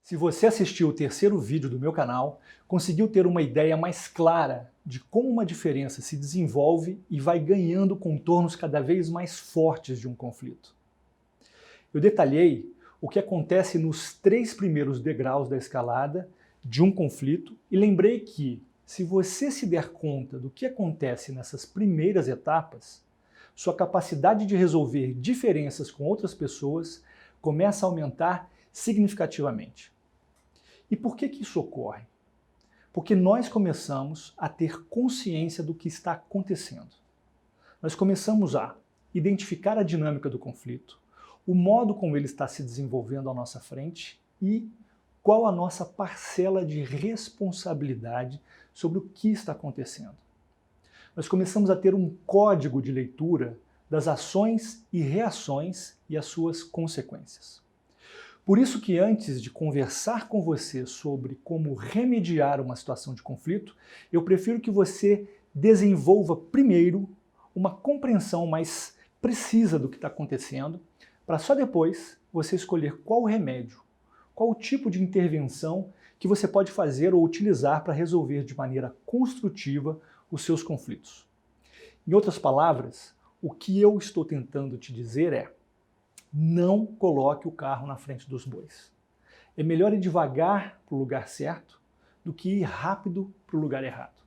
Se você assistiu o terceiro vídeo do meu canal, conseguiu ter uma ideia mais clara de como uma diferença se desenvolve e vai ganhando contornos cada vez mais fortes de um conflito. Eu detalhei o que acontece nos 3 primeiros degraus da escalada de um conflito e lembrei que, se você se der conta do que acontece nessas primeiras etapas, sua capacidade de resolver diferenças com outras pessoas começa a aumentar significativamente. E por que isso ocorre? Porque nós começamos a ter consciência do que está acontecendo. Nós começamos a identificar a dinâmica do conflito, o modo como ele está se desenvolvendo à nossa frente e qual a nossa parcela de responsabilidade sobre o que está acontecendo. Nós começamos a ter um código de leitura das ações e reações e as suas consequências. Por isso que antes de conversar com você sobre como remediar uma situação de conflito, eu prefiro que você desenvolva primeiro uma compreensão mais precisa do que está acontecendo, para só depois você escolher qual remédio, qual o tipo de intervenção que você pode fazer ou utilizar para resolver de maneira construtiva os seus conflitos. Em outras palavras, o que eu estou tentando te dizer é: não coloque o carro na frente dos bois. É melhor ir devagar para o lugar certo do que ir rápido para o lugar errado.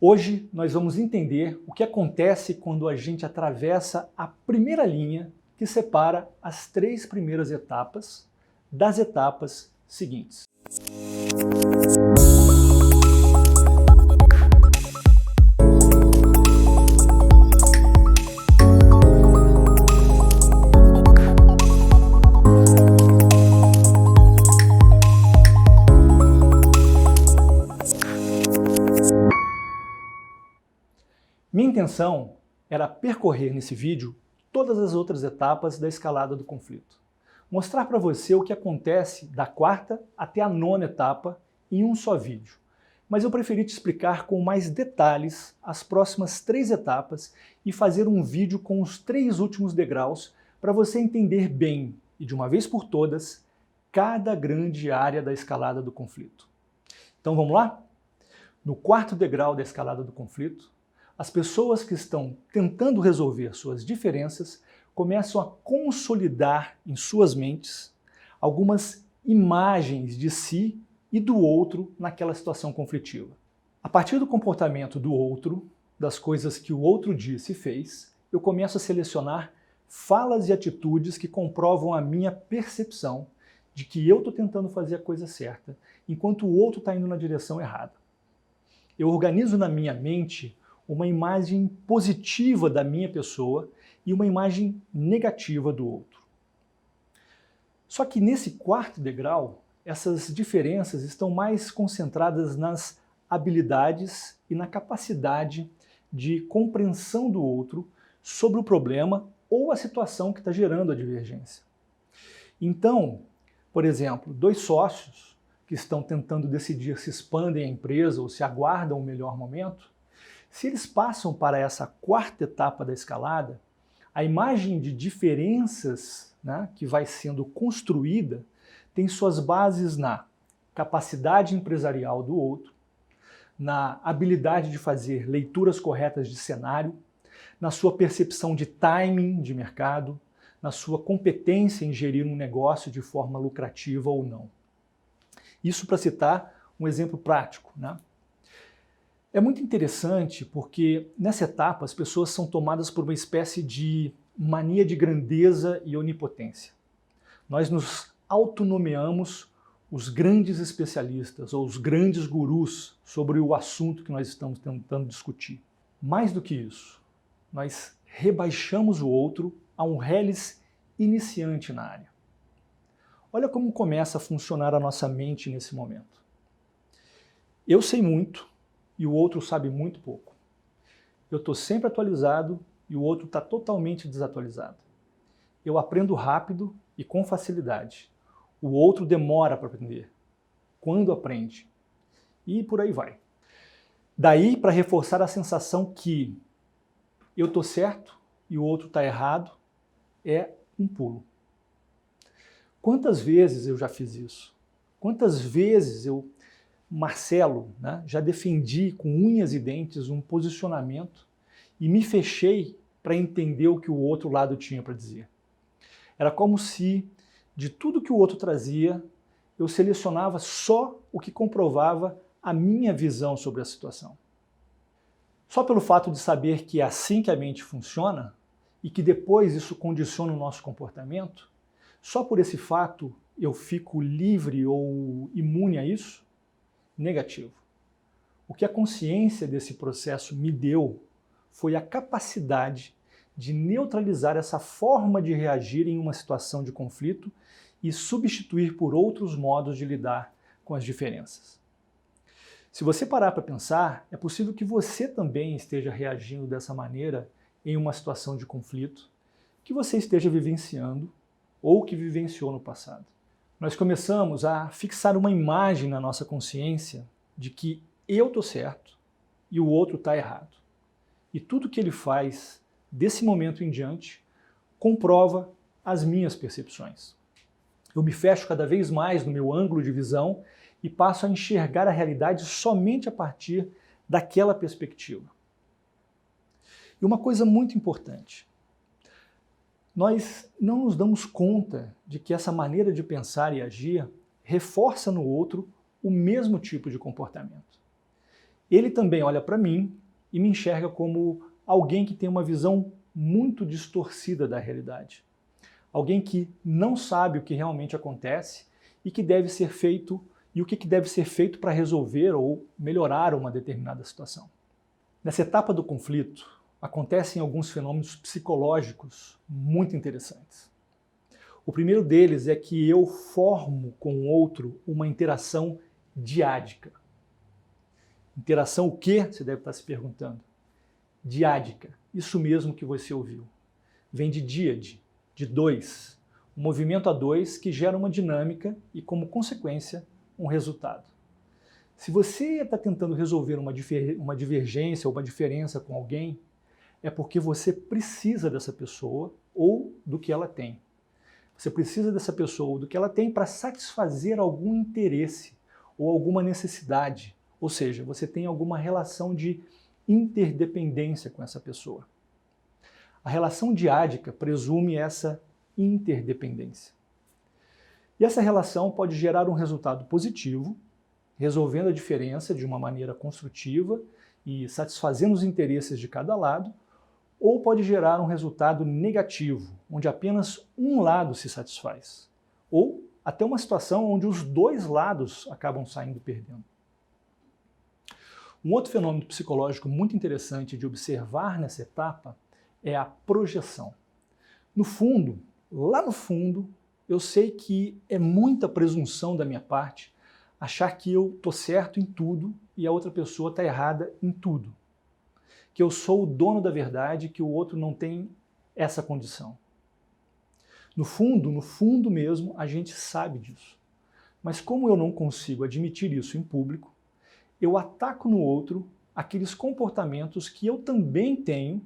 Hoje nós vamos entender o que acontece quando a gente atravessa a primeira linha que separa as 3 primeiras etapas das etapas seguintes. Minha intenção era percorrer nesse vídeo todas as outras etapas da escalada do conflito. Mostrar para você o que acontece da 4ª até a 9ª etapa em um só vídeo. Mas eu preferi te explicar com mais detalhes as próximas 3 etapas e fazer um vídeo com os 3 últimos degraus para você entender bem e de uma vez por todas cada grande área da escalada do conflito. Então vamos lá? No 4º degrau da escalada do conflito, as pessoas que estão tentando resolver suas diferenças começam a consolidar em suas mentes algumas imagens de si e do outro naquela situação conflitiva. A partir do comportamento do outro, das coisas que o outro disse e fez, eu começo a selecionar falas e atitudes que comprovam a minha percepção de que eu estou tentando fazer a coisa certa, enquanto o outro está indo na direção errada. Eu organizo na minha mente uma imagem positiva da minha pessoa e uma imagem negativa do outro. Só que nesse 4º degrau, essas diferenças estão mais concentradas nas habilidades e na capacidade de compreensão do outro sobre o problema ou a situação que está gerando a divergência. Então, por exemplo, 2 sócios que estão tentando decidir se expandem a empresa ou se aguardam o melhor momento, se eles passam para essa 4ª etapa da escalada, a imagem de diferenças, que vai sendo construída tem suas bases na capacidade empresarial do outro, na habilidade de fazer leituras corretas de cenário, na sua percepção de timing de mercado, na sua competência em gerir um negócio de forma lucrativa ou não. Isso para citar um exemplo prático. É muito interessante porque nessa etapa as pessoas são tomadas por uma espécie de mania de grandeza e onipotência. Nós nos autonomeamos os grandes especialistas ou os grandes gurus sobre o assunto que nós estamos tentando discutir. Mais do que isso, nós rebaixamos o outro a um reles iniciante na área. Olha como começa a funcionar a nossa mente nesse momento. Eu sei muito e o outro sabe muito pouco. Eu estou sempre atualizado e o outro está totalmente desatualizado. Eu aprendo rápido e com facilidade. O outro demora para aprender. Quando aprende? E por aí vai. Daí para reforçar a sensação que eu estou certo e o outro está errado, é um pulo. Quantas vezes eu já fiz isso? Quantas vezes eu, Marcelo, né, já defendi com unhas e dentes um posicionamento e me fechei para entender o que o outro lado tinha para dizer. Era como se, de tudo que o outro trazia, eu selecionava só o que comprovava a minha visão sobre a situação. Só pelo fato de saber que é assim que a mente funciona e que depois isso condiciona o nosso comportamento, só por esse fato eu fico livre ou imune a isso? Negativo. O que a consciência desse processo me deu foi a capacidade de neutralizar essa forma de reagir em uma situação de conflito e substituir por outros modos de lidar com as diferenças. Se você parar para pensar, é possível que você também esteja reagindo dessa maneira em uma situação de conflito que você esteja vivenciando ou que vivenciou no passado. Nós começamos a fixar uma imagem na nossa consciência de que eu estou certo e o outro está errado. E tudo que ele faz desse momento em diante comprova as minhas percepções. Eu me fecho cada vez mais no meu ângulo de visão e passo a enxergar a realidade somente a partir daquela perspectiva. E uma coisa muito importante, nós não nos damos conta de que essa maneira de pensar e agir reforça no outro o mesmo tipo de comportamento. Ele também olha para mim e me enxerga como alguém que tem uma visão muito distorcida da realidade. Alguém que não sabe o que realmente acontece e que deve ser feito e o que deve ser feito para resolver ou melhorar uma determinada situação. Nessa etapa do conflito, acontecem alguns fenômenos psicológicos muito interessantes. O primeiro deles é que eu formo com o outro uma interação diádica. Interação o quê? Você deve estar se perguntando. Diádica, isso mesmo que você ouviu. Vem de díade, de dois. Um movimento a dois que gera uma dinâmica e, como consequência, um resultado. Se você está tentando resolver uma divergência ou uma diferença com alguém, é porque você precisa dessa pessoa ou do que ela tem. Você precisa dessa pessoa ou do que ela tem para satisfazer algum interesse ou alguma necessidade. Ou seja, você tem alguma relação de interdependência com essa pessoa. A relação diádica presume essa interdependência. E essa relação pode gerar um resultado positivo, resolvendo a diferença de uma maneira construtiva e satisfazendo os interesses de cada lado, ou pode gerar um resultado negativo, onde apenas um lado se satisfaz, ou até uma situação onde os dois lados acabam saindo perdendo. Um outro fenômeno psicológico muito interessante de observar nessa etapa é a projeção. No fundo, lá no fundo, eu sei que é muita presunção da minha parte achar que eu estou certo em tudo e a outra pessoa está errada em tudo. Que eu sou o dono da verdade e que o outro não tem essa condição. No fundo mesmo, a gente sabe disso. Mas como eu não consigo admitir isso em público, eu ataco no outro aqueles comportamentos que eu também tenho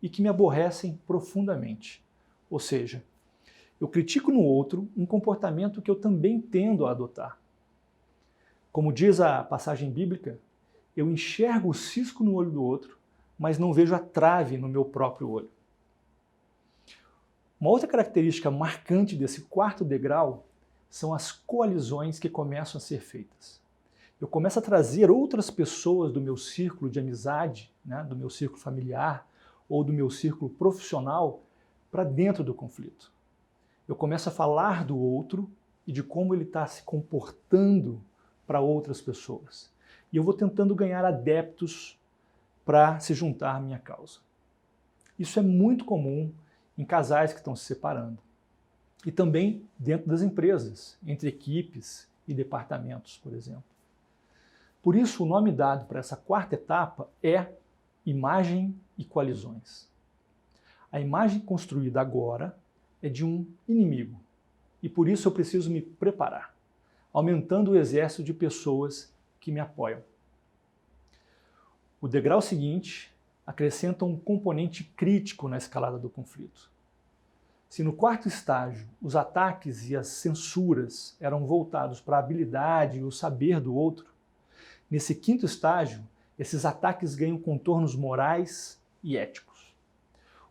e que me aborrecem profundamente. Ou seja, eu critico no outro um comportamento que eu também tendo a adotar. Como diz a passagem bíblica, eu enxergo o cisco no olho do outro, mas não vejo a trave no meu próprio olho. Uma outra característica marcante desse quarto degrau são as coalizões que começam a ser feitas. Eu começo a trazer outras pessoas do meu círculo de amizade, né, do meu círculo familiar ou do meu círculo profissional para dentro do conflito. Eu começo a falar do outro e de como ele está se comportando para outras pessoas. E eu vou tentando ganhar adeptos para se juntar à minha causa. Isso é muito comum em casais que estão se separando. E também dentro das empresas, entre equipes e departamentos, por exemplo. Por isso, o nome dado para essa quarta etapa é imagem e coalizões. A imagem construída agora é de um inimigo. E por isso eu preciso me preparar, aumentando o exército de pessoas que me apoiam. O degrau seguinte acrescenta um componente crítico na escalada do conflito. Se no quarto estágio os ataques e as censuras eram voltados para a habilidade e o saber do outro, nesse quinto estágio, esses ataques ganham contornos morais e éticos.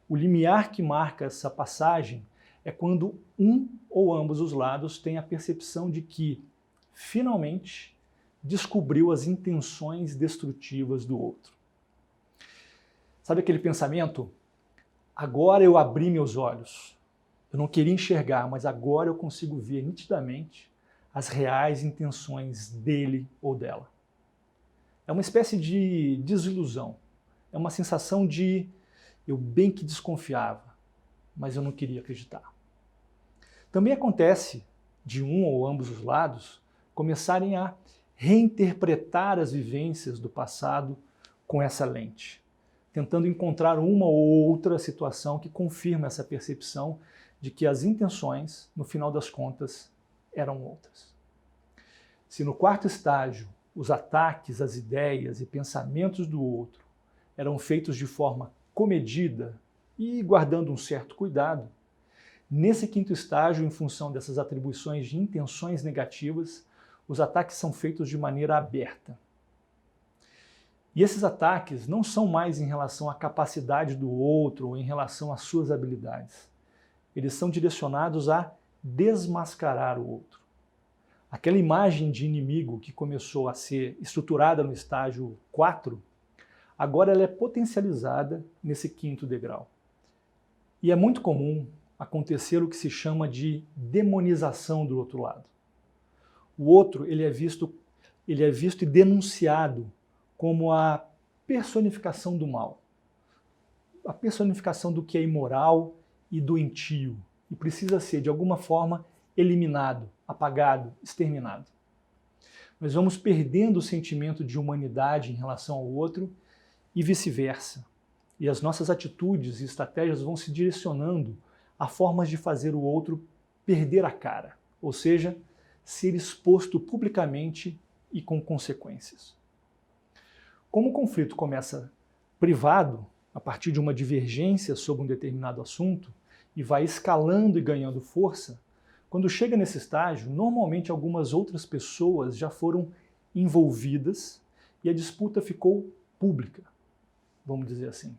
O limiar que marca essa passagem é quando um ou ambos os lados têm a percepção de que, finalmente, descobriu as intenções destrutivas do outro. Sabe aquele pensamento? Agora eu abri meus olhos. Eu não queria enxergar, mas agora eu consigo ver nitidamente as reais intenções dele ou dela. É uma espécie de desilusão. É uma sensação de eu bem que desconfiava, mas eu não queria acreditar. Também acontece de um ou ambos os lados começarem a reinterpretar as vivências do passado com essa lente, tentando encontrar uma ou outra situação que confirma essa percepção de que as intenções, no final das contas, eram outras. Se no quarto estágio os ataques, as ideias e pensamentos do outro eram feitos de forma comedida e guardando um certo cuidado, nesse quinto estágio, em função dessas atribuições de intenções negativas, os ataques são feitos de maneira aberta. E esses ataques não são mais em relação à capacidade do outro ou em relação às suas habilidades. Eles são direcionados a desmascarar o outro. Aquela imagem de inimigo que começou a ser estruturada no estágio 4, agora ela é potencializada nesse quinto degrau. E é muito comum acontecer o que se chama de demonização do outro lado. O outro ele é visto e denunciado como a personificação do mal, a personificação do que é imoral e doentio, e precisa ser, de alguma forma, eliminado, apagado, exterminado. Nós vamos perdendo o sentimento de humanidade em relação ao outro e vice-versa. E as nossas atitudes e estratégias vão se direcionando a formas de fazer o outro perder a cara, ou seja, ser exposto publicamente e com consequências. Como o conflito começa privado, a partir de uma divergência sobre um determinado assunto, e vai escalando e ganhando força, quando chega nesse estágio, normalmente algumas outras pessoas já foram envolvidas e a disputa ficou pública, vamos dizer assim.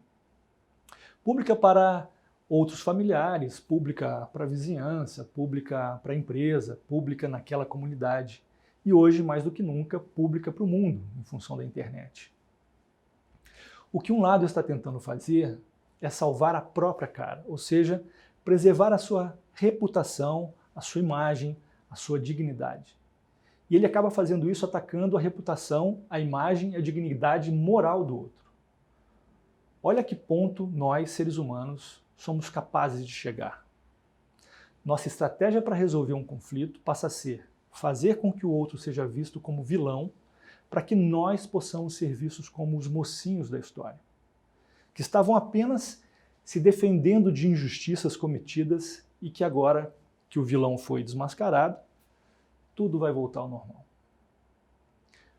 Pública para outros familiares, pública para a vizinhança, pública para a empresa, pública naquela comunidade. E hoje, mais do que nunca, pública para o mundo, em função da internet. O que um lado está tentando fazer é salvar a própria cara, ou seja, preservar a sua reputação, a sua imagem, a sua dignidade. E ele acaba fazendo isso atacando a reputação, a imagem e a dignidade moral do outro. Olha a que ponto nós, seres humanos, somos capazes de chegar. Nossa estratégia para resolver um conflito passa a ser fazer com que o outro seja visto como vilão, para que nós possamos ser vistos como os mocinhos da história, que estavam apenas se defendendo de injustiças cometidas e que agora que o vilão foi desmascarado, tudo vai voltar ao normal.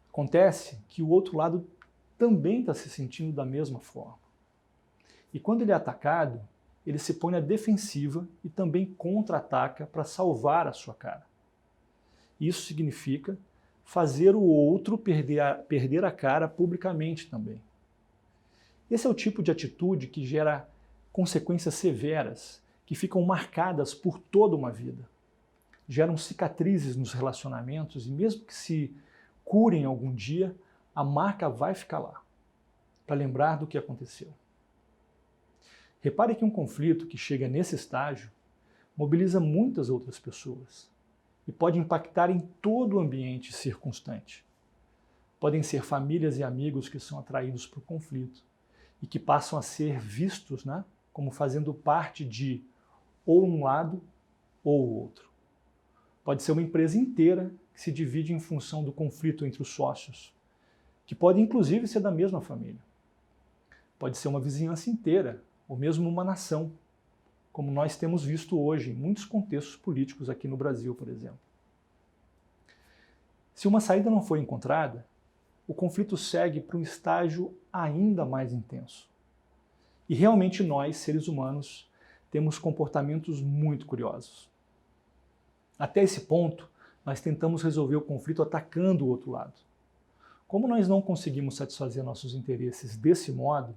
Acontece que o outro lado também está se sentindo da mesma forma. E quando ele é atacado, ele se põe na defensiva e também contra-ataca para salvar a sua cara. Isso significa fazer o outro perder a cara publicamente também. Esse é o tipo de atitude que gera consequências severas, que ficam marcadas por toda uma vida. Geram cicatrizes nos relacionamentos e mesmo que se curem algum dia, a marca vai ficar lá, para lembrar do que aconteceu. Repare que um conflito que chega nesse estágio mobiliza muitas outras pessoas e pode impactar em todo o ambiente circunstante. Podem ser famílias e amigos que são atraídos para o conflito e que passam a ser vistos, como fazendo parte de ou um lado ou o outro. Pode ser uma empresa inteira que se divide em função do conflito entre os sócios, que pode inclusive ser da mesma família. Pode ser uma vizinhança inteira, ou mesmo uma nação, como nós temos visto hoje em muitos contextos políticos aqui no Brasil, por exemplo. Se uma saída não for encontrada, o conflito segue para um estágio ainda mais intenso. E realmente nós, seres humanos, temos comportamentos muito curiosos. Até esse ponto, nós tentamos resolver o conflito atacando o outro lado. Como nós não conseguimos satisfazer nossos interesses desse modo,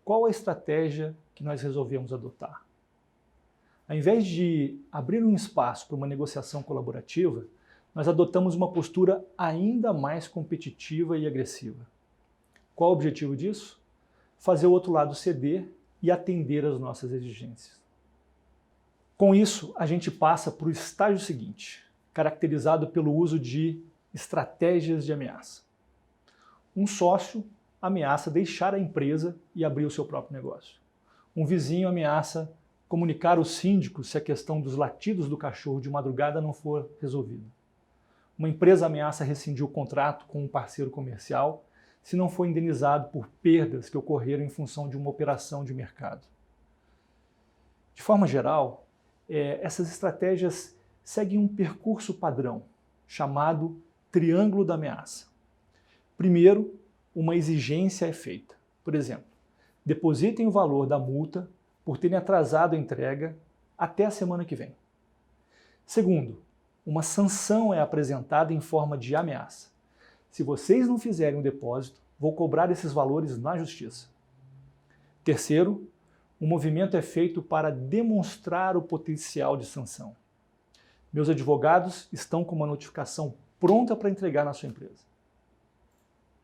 qual a estratégia que nós resolvemos adotar? Ao invés de abrir um espaço para uma negociação colaborativa, nós adotamos uma postura ainda mais competitiva e agressiva. Qual o objetivo disso? Fazer o outro lado ceder e atender às nossas exigências. Com isso, a gente passa para o estágio seguinte, caracterizado pelo uso de estratégias de ameaça. Um sócio ameaça deixar a empresa e abrir o seu próprio negócio. Um vizinho ameaça comunicar ao síndico se a questão dos latidos do cachorro de madrugada não for resolvida. Uma empresa ameaça rescindir o contrato com um parceiro comercial se não for indenizado por perdas que ocorreram em função de uma operação de mercado. De forma geral, essas estratégias seguem um percurso padrão, chamado triângulo da ameaça. Primeiro, uma exigência é feita. Por exemplo, depositem o valor da multa por terem atrasado a entrega até a semana que vem. Segundo, uma sanção é apresentada em forma de ameaça. Se vocês não fizerem o depósito, vou cobrar esses valores na justiça. Terceiro, um movimento é feito para demonstrar o potencial de sanção. Meus advogados estão com uma notificação pronta para entregar na sua empresa.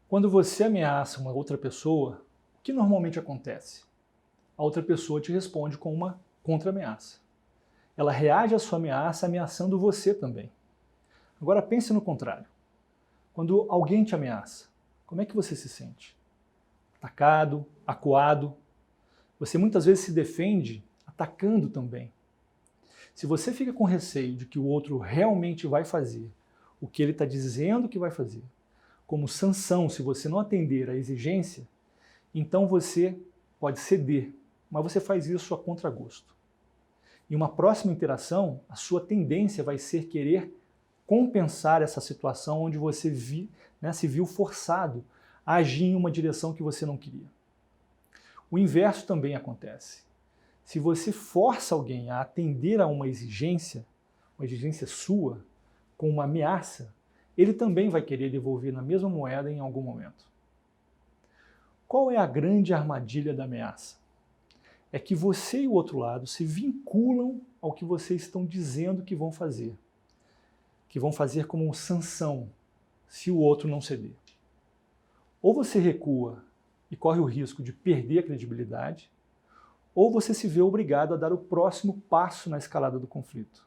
Quando você ameaça uma outra pessoa, o que normalmente acontece? A outra pessoa te responde com uma contra-ameaça. Ela reage à sua ameaça ameaçando você também. Agora pense no contrário. Quando alguém te ameaça, como é que você se sente? Atacado, acuado. Você muitas vezes se defende atacando também. Se você fica com receio de que o outro realmente vai fazer o que ele está dizendo que vai fazer, como sanção se você não atender à exigência, então você pode ceder, mas você faz isso a contragosto. Em uma próxima interação, a sua tendência vai ser querer compensar essa situação onde você se viu forçado a agir em uma direção que você não queria. O inverso também acontece. Se você força alguém a atender a uma exigência sua, com uma ameaça, ele também vai querer devolver na mesma moeda em algum momento. Qual é a grande armadilha da ameaça? É que você e o outro lado se vinculam ao que vocês estão dizendo que vão fazer como sanção se o outro não ceder. Ou você recua e corre o risco de perder a credibilidade, ou você se vê obrigado a dar o próximo passo na escalada do conflito.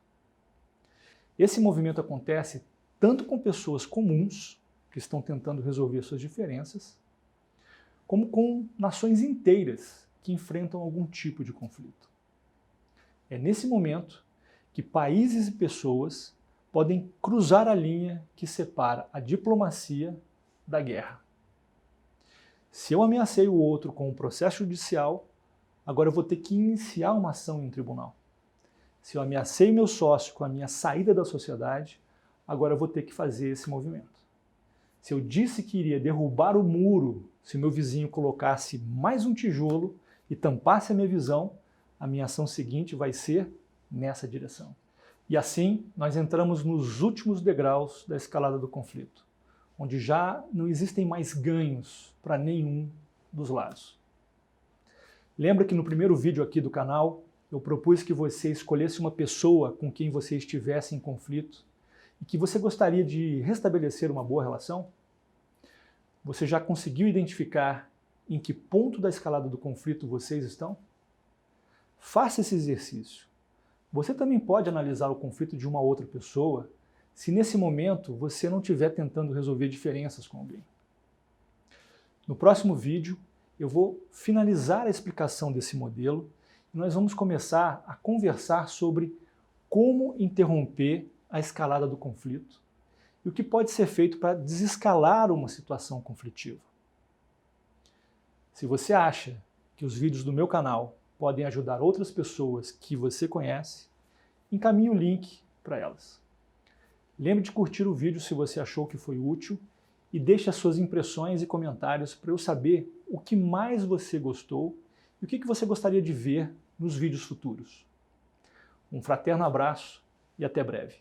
Esse movimento acontece tanto com pessoas comuns, que estão tentando resolver suas diferenças, como com nações inteiras que enfrentam algum tipo de conflito. É nesse momento que países e pessoas podem cruzar a linha que separa a diplomacia da guerra. Se eu ameacei o outro com um processo judicial, agora eu vou ter que iniciar uma ação em um tribunal. Se eu ameacei meu sócio com a minha saída da sociedade, agora eu vou ter que fazer esse movimento. Se eu disse que iria derrubar o muro se meu vizinho colocasse mais um tijolo e tampasse a minha visão, a minha ação seguinte vai ser nessa direção. E assim, nós entramos nos últimos degraus da escalada do conflito, onde já não existem mais ganhos para nenhum dos lados. Lembra que no primeiro vídeo aqui do canal, eu propus que você escolhesse uma pessoa com quem você estivesse em conflito e que você gostaria de restabelecer uma boa relação? Você já conseguiu identificar em que ponto da escalada do conflito vocês estão? Faça esse exercício. Você também pode analisar o conflito de uma outra pessoa se nesse momento você não estiver tentando resolver diferenças com alguém. No próximo vídeo, eu vou finalizar a explicação desse modelo e nós vamos começar a conversar sobre como interromper a escalada do conflito e o que pode ser feito para desescalar uma situação conflitiva. Se você acha que os vídeos do meu canal podem ajudar outras pessoas que você conhece, encaminhe o link para elas. Lembre de curtir o vídeo se você achou que foi útil e deixe as suas impressões e comentários para eu saber o que mais você gostou e o que você gostaria de ver nos vídeos futuros. Um fraterno abraço e até breve.